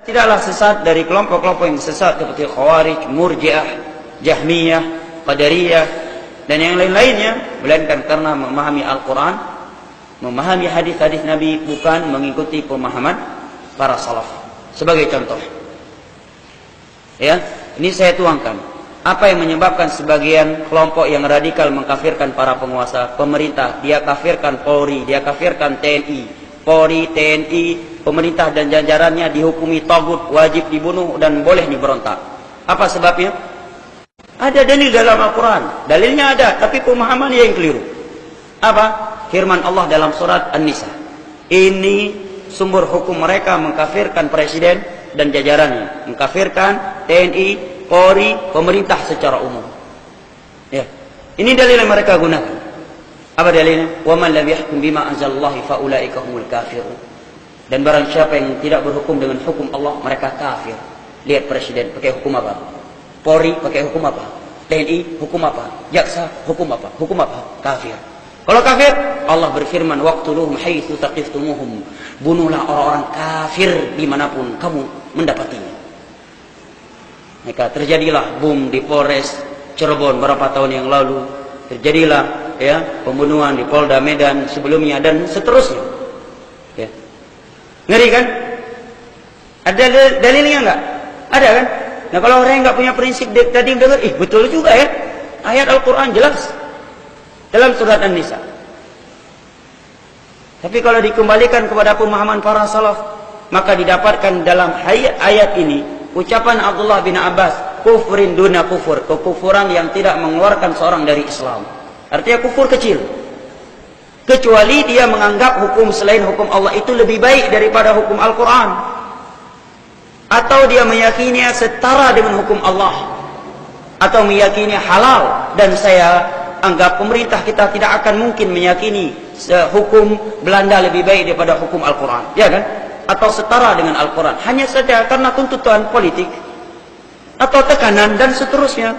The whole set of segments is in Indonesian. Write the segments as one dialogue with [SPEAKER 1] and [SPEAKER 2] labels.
[SPEAKER 1] tidaklah sesat dari kelompok-kelompok yang sesat seperti Khawarij, Murji'ah, Jahmiyah, Qadariyah dan yang lain-lainnya, melainkan karena memahami Al-Quran, memahami hadis-hadis Nabi, bukan mengikuti pemahaman para salaf. Sebagai contoh, ya, ini saya tuangkan. Apa yang menyebabkan sebagian kelompok yang radikal mengkafirkan para penguasa pemerintah? Dia kafirkan Polri, dia kafirkan TNI. Polri, TNI, pemerintah dan jajarannya dihukumi tagut, wajib dibunuh dan boleh diberontak. Apa sebabnya? Ada dalil dalam Al-Quran. Dalilnya ada, tapi pemahamannya yang keliru. Apa? Firman Allah dalam surat An-Nisa. Ini sumber hukum mereka mengkafirkan presiden dan jajarannya, mengkafirkan TNI, Polri, pemerintah secara umum. Ya. Ini dalil yang mereka gunakan. Apa dalilnya? Wa man lam yahkum bima anzalallahi fa ulaika humul kafirun. Dan barang siapa yang tidak berhukum dengan hukum Allah, mereka kafir. Lihat presiden pakai hukum apa? Polri pakai hukum apa? TNI hukum apa? Jaksa hukum apa? Hukum apa? Kafir. Kalau kafir, Allah berfirman, waqtuluhum haitsu taqiftumuhum. Bunuhlah orang-orang kafir dimanapun kamu mendapatinya. Maka terjadilah bom di Polres Cirebon beberapa tahun yang lalu. Terjadilah ya pembunuhan di Polda Medan sebelumnya dan seterusnya. Ya. Ngeri kan? Ada dalilnya enggak? Ada kan? Nah kalau orang yang enggak punya prinsip tadi dengar, betul juga ya. Ayat Al-Quran jelas dalam surat An-Nisa. Tapi kalau dikembalikan kepada pemahaman para salaf, maka didapatkan dalam ayat ini ucapan Abdullah bin Abbas, kufrin duna kufur, kekufuran yang tidak mengeluarkan seorang dari Islam. Artinya kufur kecil, kecuali dia menganggap hukum selain hukum Allah itu lebih baik daripada hukum Al-Quran, atau dia meyakini setara dengan hukum Allah, atau meyakini halal. Dan saya anggap pemerintah kita tidak akan mungkin meyakini hukum Belanda lebih baik daripada hukum Al-Quran, ya kan? Atau setara dengan Al-Quran, hanya saja karena tuntutan politik atau tekanan dan seterusnya.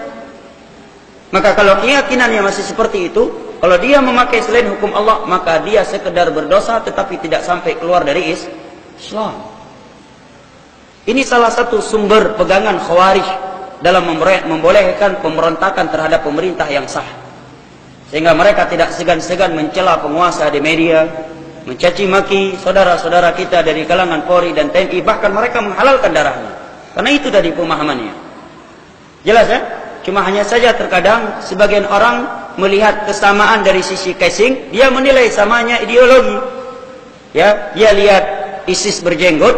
[SPEAKER 1] Maka kalau keyakinannya masih seperti itu, kalau dia memakai selain hukum Allah, maka dia sekedar berdosa tetapi tidak sampai keluar dari Islam. Ini salah satu sumber pegangan Khawarij dalam membolehkan pemberontakan terhadap pemerintah yang sah, sehingga mereka tidak segan-segan mencela penguasa di media, mencaci maki saudara-saudara kita dari kalangan Polri dan TNI, bahkan mereka menghalalkan darahnya. Karena itu dari pemahamannya. Jelas ya? Cuma hanya saja terkadang sebagian orang melihat kesamaan dari sisi casing, dia menilai samanya ideologi. Ya, dia lihat ISIS berjenggot,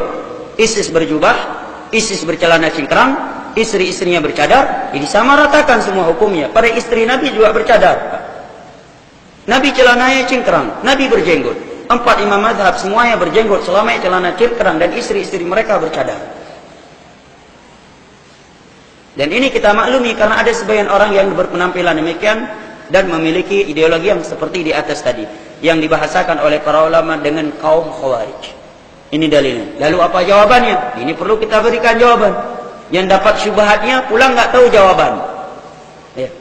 [SPEAKER 1] ISIS berjubah, ISIS bercelana cingkrang, istri-istrinya bercadar, ini sama ratakan semua hukumnya. Pada istri Nabi juga bercadar. Nabi celananya cingkrang, Nabi berjenggot. 4 imam mazhab semuanya berjenggot selama celana cingkrang dan istri-istri mereka bercadar. Dan ini kita maklumi karena ada sebagian orang yang berpenampilan demikian dan memiliki ideologi yang seperti di atas tadi, yang dibahasakan oleh para ulama dengan kaum Khawarij. Ini dalilnya. Lalu apa jawabannya? Ini perlu kita berikan jawaban. Yang dapat syubhatnya pulang nggak tahu jawaban. Ya.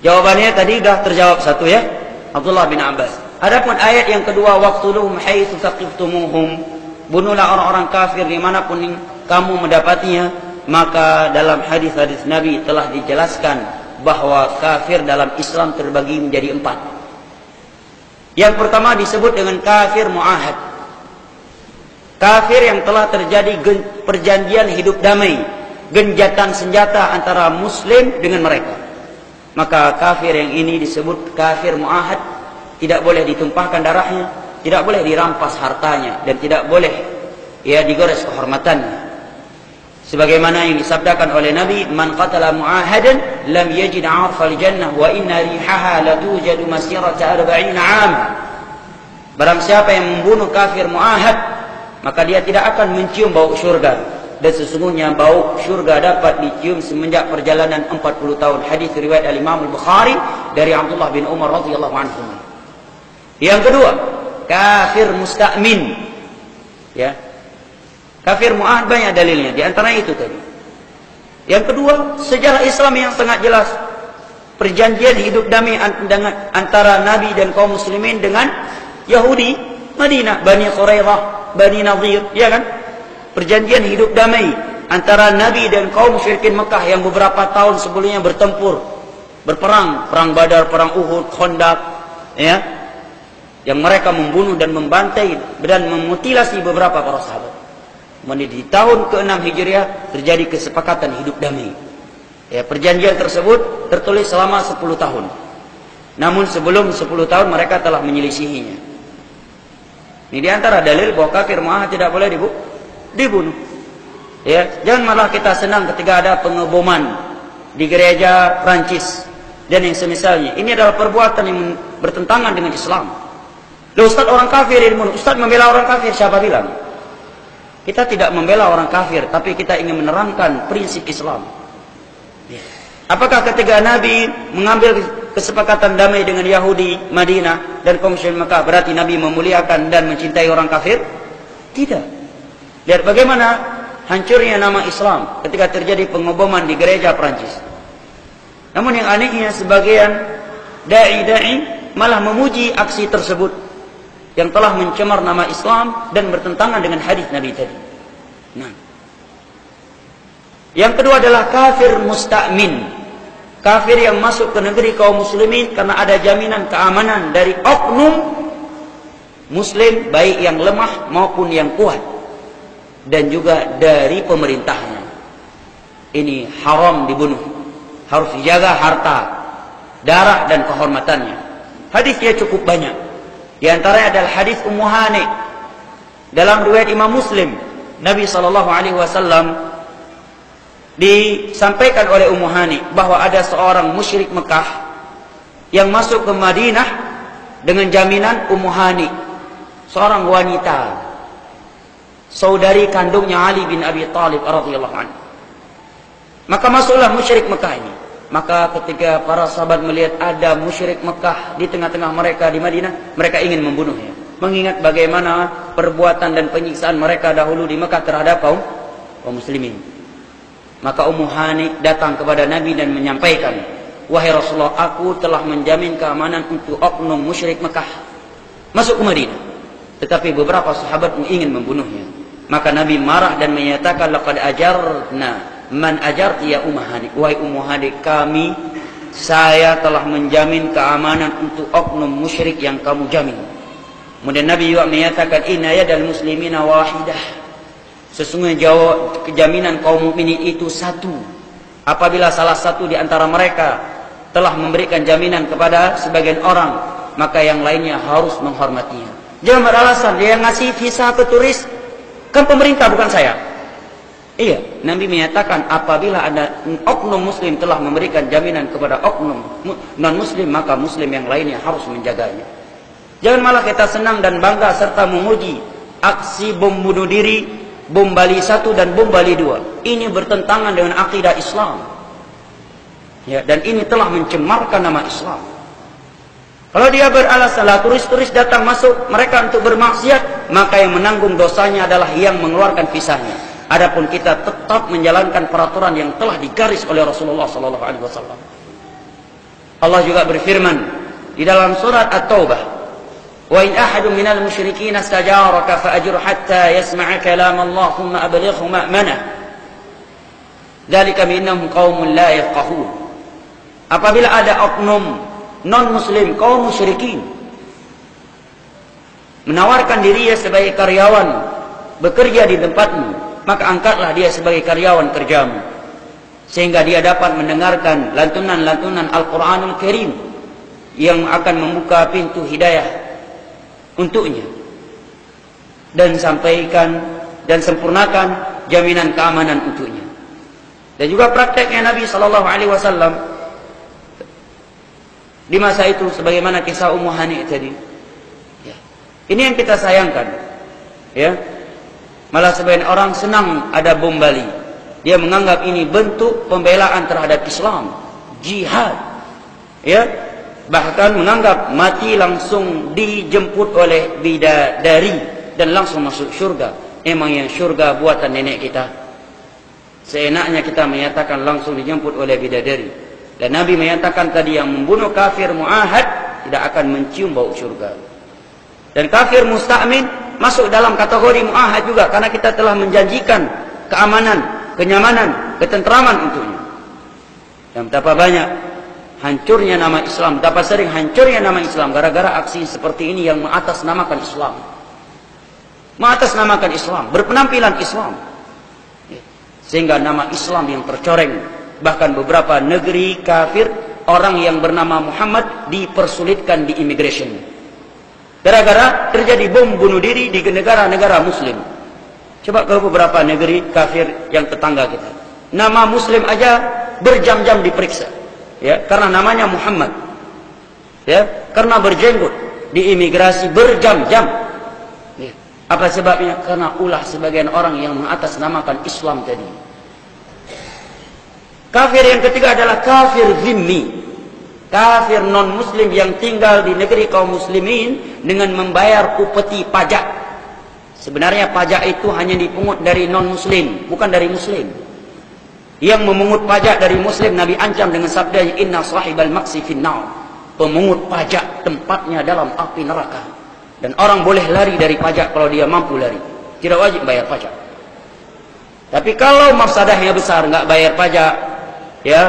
[SPEAKER 1] Jawabannya tadi sudah terjawab satu ya, Abdullah bin Abbas. Adapun ayat yang kedua, waqtuluhum haitsu taqiftumuhum, bunuhlah orang-orang kafir dimanapun kamu mendapatinya, maka dalam hadis-hadis Nabi telah dijelaskan bahwa kafir dalam Islam terbagi menjadi 4. Yang pertama disebut dengan kafir muahad, kafir yang telah terjadi perjanjian hidup damai, genjatan senjata antara muslim dengan mereka. Maka kafir yang ini disebut kafir muahad, tidak boleh ditumpahkan darahnya, tidak boleh dirampas hartanya, dan tidak boleh digores kehormatannya. Sebagaimana yang disabdakan oleh Nabi, man qatala mu'ahadan lam yajid 'arfal jannah wa inna rihaha latujadu masirata 40 'am. Barang siapa yang membunuh kafir mu'ahad, maka dia tidak akan mencium bau syurga, dan sesungguhnya bau syurga dapat dicium semenjak perjalanan 40 tahun. Hadis riwayat Al-Imam Al-Bukhari dari Abdullah bin Umar radhiyallahu anhu. Yang kedua, kafir musta'min. Ya. Kafir mu'ahad banyak dalilnya, di antara itu tadi. Yang kedua, sejarah Islam yang sangat jelas. Perjanjian hidup damai antara Nabi dan kaum muslimin dengan Yahudi Madinah, Bani Quraidah, Bani Nadir, ya kan? perjanjian hidup damai antara Nabi dan kaum musyrikin Mekah yang beberapa tahun sebelumnya bertempur, berperang, perang Badar, perang Uhud, Khandaq, ya, yang mereka membunuh dan membantai dan memutilasi beberapa para sahabat. Kemudian di tahun ke-6 Hijriah terjadi kesepakatan hidup damai. Ya, perjanjian tersebut tertulis selama 10 tahun. Namun sebelum 10 tahun mereka telah menyelisihinya. Ini diantara dalil bahwa kafir muahad tidak boleh dibunuh. Ya, jangan malah kita senang ketika ada pengeboman di gereja Prancis dan yang semisalnya. Ini adalah perbuatan yang bertentangan dengan Islam. Loh, Ustaz, orang kafir dibunuh. Ustaz membela orang kafir, siapa bilang? Kita tidak membela orang kafir, tapi kita ingin menerangkan prinsip Islam. Ya. Apakah ketika Nabi mengambil kesepakatan damai dengan Yahudi Madinah dan kaum musyrikin Mekah berarti Nabi memuliakan dan mencintai orang kafir? Tidak. Lihat bagaimana hancurnya nama Islam ketika terjadi pengeboman di gereja Prancis. Namun yang anehnya sebagian dai-dai malah memuji aksi tersebut yang telah mencemar nama Islam dan bertentangan dengan hadis Nabi tadi. Nah, yang kedua adalah kafir musta'min, kafir yang masuk ke negeri kaum muslimin karena ada jaminan keamanan dari oknum muslim baik yang lemah maupun yang kuat, dan juga dari pemerintahnya. Ini haram dibunuh, harus dijaga harta, darah dan kehormatannya. Hadisnya cukup banyak. Di antaranya adalah hadis Ummu Hani dalam riwayat Imam Muslim. Nabi SAW disampaikan oleh Ummu Hani bahwa ada seorang musyrik Mekah yang masuk ke Madinah dengan jaminan Ummu Hani, seorang wanita, saudari kandungnya Ali bin Abi Thalib radhiyallahu anhu. Maka masuklah musyrik Mekah ini. Maka ketika para sahabat melihat ada musyrik Mekah di tengah-tengah mereka di Madinah, mereka ingin membunuhnya. Mengingat bagaimana perbuatan dan penyiksaan mereka dahulu di Mekah terhadap kaum muslimin. Maka Ummu Hani datang kepada Nabi dan menyampaikan, "Wahai Rasulullah, aku telah menjamin keamanan untuk oknum musyrik Mekah masuk ke Madinah. Tetapi beberapa sahabat ingin membunuhnya." Maka Nabi marah dan menyatakan, "Laqad ajarna man ajarti ya Ummu Hani." Wahai Ummu Hani, saya telah menjamin keamanan untuk oknum musyrik yang kamu jamin. Kemudian Nabi juga menyatakan, "Inna yadal muslimina wahidah." Sesungguhnya kejaminan kaum mukminin itu satu. Apabila salah satu di antara mereka telah memberikan jaminan kepada sebagian orang, maka yang lainnya harus menghormatinya. Jangan beralasan dia yang ngasih visa ke turis kan pemerintah, bukan saya. Iya, Nabi menyatakan apabila ada oknum muslim telah memberikan jaminan kepada oknum non-muslim, maka muslim yang lainnya harus menjaganya. Jangan malah kita senang dan bangga serta memuji aksi bom bunuh diri, bom Bali 1 dan bom Bali 2. Ini bertentangan dengan akidah Islam. Ya, dan ini telah mencemarkan nama Islam. Kalau dia beralasan turis-turis datang masuk mereka untuk bermaksiat, maka yang menanggung dosanya adalah yang mengeluarkan visanya. Adapun kita tetap menjalankan peraturan yang telah digaris oleh Rasulullah SAW. Allah juga berfirman di dalam surat At-Taubah, "Wa in ahadun minal musyrikin istajaraka fa'ajirhu hatta yasma'a kalam Allah thumma ablighu ma'manah. Dzalika bi'annahum qaumun la yafqahun." Apabila ada oknum non-muslim kaum musyrikin menawarkan dirinya sebagai karyawan bekerja di tempatmu, maka angkatlah dia sebagai karyawan kerjamu, sehingga dia dapat mendengarkan lantunan-lantunan Al-Quranul Karim yang akan membuka pintu hidayah untuknya, dan sampaikan dan sempurnakan jaminan keamanan untuknya. Dan juga prakteknya Nabi SAW di masa itu, sebagaimana kisah Ummu Hani tadi. Ya. Ini yang kita sayangkan. Ya. Malah sebagian orang senang ada bom Bali. Dia menganggap ini bentuk pembelaan terhadap Islam, jihad. Ya. Bahkan menganggap mati langsung dijemput oleh bidadari dan langsung masuk syurga. Emang yang syurga buatan nenek kita. Seenaknya kita menyatakan langsung dijemput oleh bidadari. Dan Nabi menyatakan tadi yang membunuh kafir mu'ahad tidak akan mencium bau syurga. Dan kafir musta'min masuk dalam kategori muahad juga, karena kita telah menjanjikan keamanan, kenyamanan, ketentraman untuknya. Dan betapa banyak hancurnya nama Islam, betapa sering hancurnya nama Islam gara-gara aksi seperti ini yang mengatasnamakan Islam. Mengatasnamakan Islam, berpenampilan Islam. Sehingga nama Islam yang tercoreng. Bahkan beberapa negeri kafir, orang yang bernama Muhammad dipersulitkan di immigration. Gara-gara terjadi bom bunuh diri di negara-negara muslim. Coba ke beberapa negeri kafir yang tetangga kita. Nama muslim aja berjam-jam diperiksa. Ya, karena namanya Muhammad. Ya, karena berjenggot di imigrasi berjam-jam. Ya. Apa sebabnya? Karena ulah sebagian orang yang mengatasnamakan Islam tadi. Kafir yang ketiga adalah kafir zimmi. Kafir non-muslim yang tinggal di negeri kaum muslimin dengan membayar upeti pajak. Sebenarnya pajak itu hanya dipungut dari non-muslim, bukan dari muslim. Yang memungut pajak dari muslim, Nabi ancam dengan sabdanya, inna sahibal maksi finnar. Pemungut pajak tempatnya dalam api neraka. Dan orang boleh lari dari pajak kalau dia mampu lari. Tidak wajib bayar pajak. Tapi kalau mafsadahnya besar, nggak bayar pajak, ya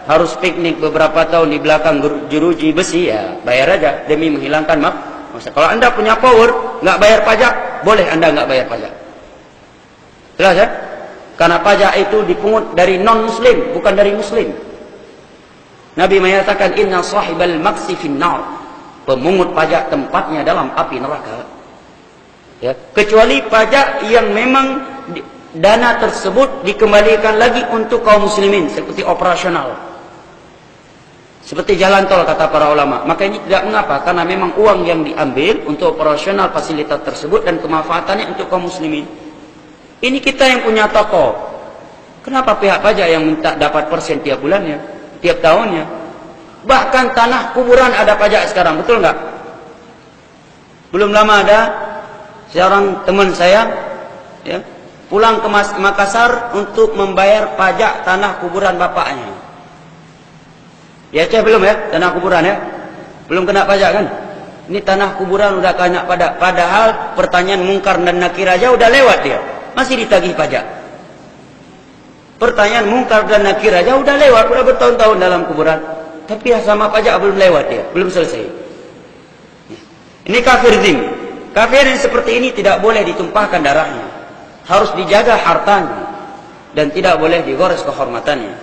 [SPEAKER 1] harus piknik beberapa tahun di belakang jeruji besi, ya bayar aja demi menghilangkan mafsad. Kalau anda punya power, nggak bayar pajak, boleh anda nggak bayar pajak. Jelas ya? Karena pajak itu dipungut dari non-muslim, bukan dari muslim. Nabi menyatakan inna sahibal maksi finnar. Pemungut pajak tempatnya dalam api neraka. Ya, kecuali pajak yang memang dana tersebut dikembalikan lagi untuk kaum muslimin seperti operasional. Seperti jalan tol kata para ulama. Maka ini tidak mengapa, karena memang uang yang diambil untuk operasional fasilitas tersebut dan kemanfaatannya untuk kaum muslimin. Ini kita yang punya toko. Kenapa pihak pajak yang minta dapat persen tiap bulannya, tiap tahunnya? Bahkan tanah kuburan ada pajak sekarang, betul nggak? Belum lama ada seorang teman saya, ya, pulang ke Makassar untuk membayar pajak tanah kuburan bapaknya. Ya, Aceh belum ya, tanah kuburan ya, belum kena pajak kan? Ini tanah kuburan udah kena pajak. Padahal pertanyaan mungkar dan nakir aja udah lewat dia, masih ditagih pajak. Pertanyaan mungkar dan nakir aja udah lewat, udah bertahun-tahun dalam kuburan. Tapi sama pajak belum lewat dia, belum selesai. Ini kafir zimmi. Kafir yang seperti ini tidak boleh ditumpahkan darahnya. Harus dijaga hartanya. Dan tidak boleh digores kehormatannya.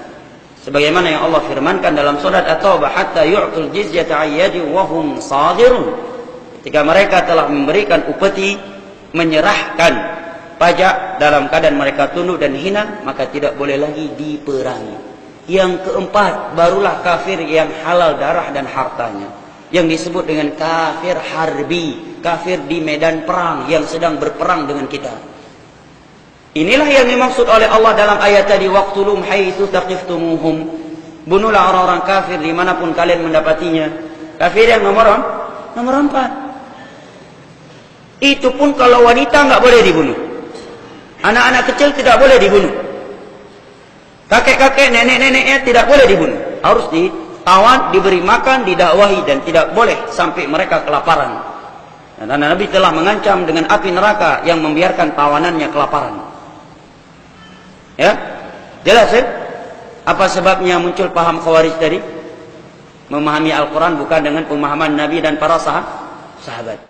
[SPEAKER 1] Sebagaimana yang Allah firmankan dalam surat At-Taubah, hatta yu'tul jizyata ayyadi wa hum saghirun. Ketika mereka telah memberikan upeti, menyerahkan pajak dalam keadaan mereka tunduk dan hina, maka tidak boleh lagi diperangi. Yang keempat, barulah kafir yang halal darah dan hartanya. Yang disebut dengan kafir harbi. Kafir di medan perang, yang sedang berperang dengan kita. Inilah yang dimaksud oleh Allah dalam ayat tadi. Waqtulum haitsu taqiftumuhum. Bunuhlah orang-orang kafir dimanapun kalian mendapatinya. Kafir yang nomor 4. Itu pun kalau wanita nggak boleh dibunuh. Anak-anak kecil tidak boleh dibunuh. Kakek-kakek, nenek-neneknya tidak boleh dibunuh. Harus ditawan, diberi makan, didakwahi, dan tidak boleh sampai mereka kelaparan. Dan Nabi telah mengancam dengan api neraka yang membiarkan tawanannya kelaparan. Ya, jelas ya? Apa sebabnya muncul paham Khawarij tadi? Memahami Al-Quran bukan dengan pemahaman Nabi dan para sahabat.